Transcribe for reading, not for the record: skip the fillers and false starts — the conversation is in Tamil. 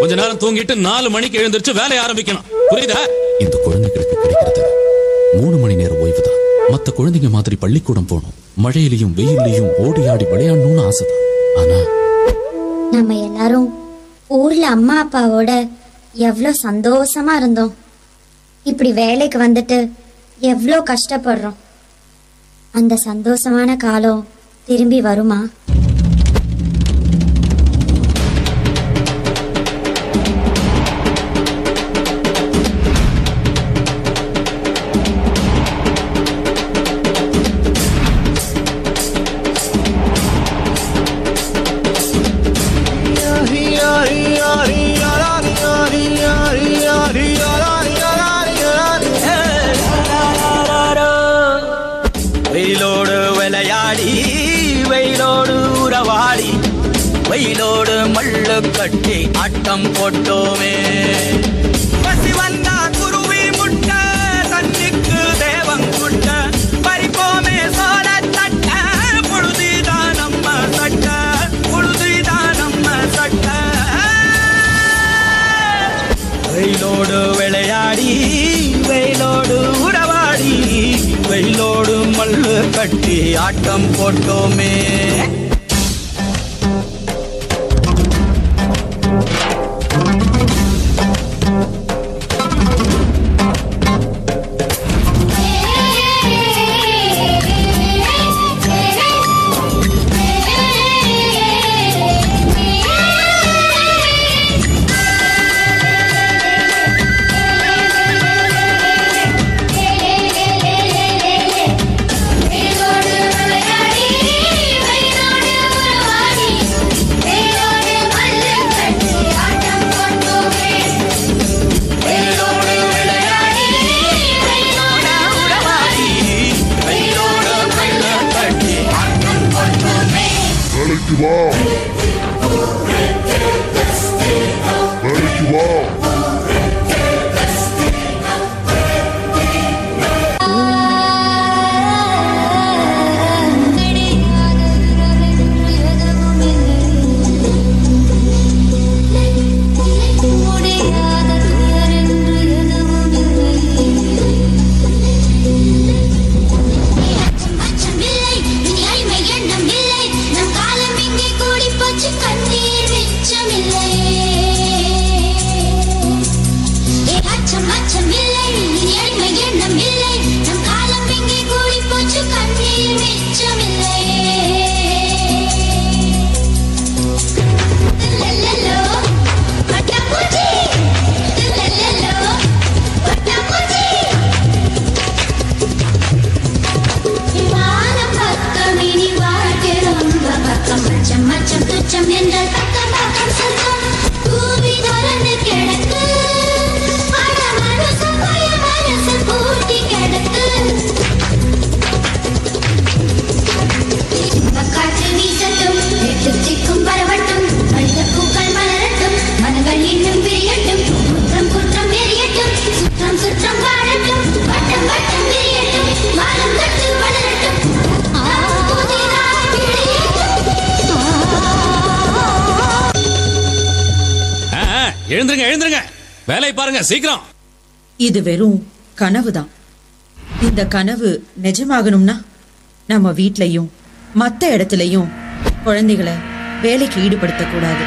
கொஞ்ச நேரம் தூங்கிட்டு 4 மணிக்கு எழுந்திருச்சு வேலையை ஆரம்பிக்கணும். புரியுதா? இந்த குழந்தைகளுக்கு கிடைக்கிறது 3 மணி நேரம் ஓய்வுதான். மத்த குழந்தைங்க மாதிரி பள்ளிக்கூடம் போகணும், மழையிலையும் வெயிலையும் ஓடி ஆடி விளையாடணும்னு ஆசைதான். ஆனா நம்ம எல்லாரும் ஊர்ல அம்மா அப்பாவோட எவ்வளவு சந்தோஷமா இருந்தோம். இப்படி வேலைக்கு வந்துட்டு எவ்வளோ கஷ்டப்படுறோம். அந்த சந்தோஷமான காலம் திரும்பி வருமா? வெயிலோடு விளையாடி வெயிலோடு உறவாடி வெயிலோடு மல்லு கட்டி ஆட்டம் போட்டோமே. பசி வந்தா குருவி முட்ட தண்ணிக்கு தேவம் குட்ட பறிப்போமே சோழ தட்ட பொழுதுதான் நம்ம சட்ட பொழுதுதான் நம்ம சட்ட. வெயிலோடு விளையாடி வெயிலோடு உறவாடி வெயிலோடு மல்லு கட்டி ஆட்டம் போட்டோமே. எழுந்திருங்க எழுந்திருங்க, வேலையை பாருங்க சீக்கிரம். இது வெறும் கனவுதான். இந்த கனவு நிஜமாகணும்னா நம்ம வீட்லயும் மத்த இடத்துலயும் குழந்தைகளை வேலைக்கு ஈடுபடுத்த கூடாது.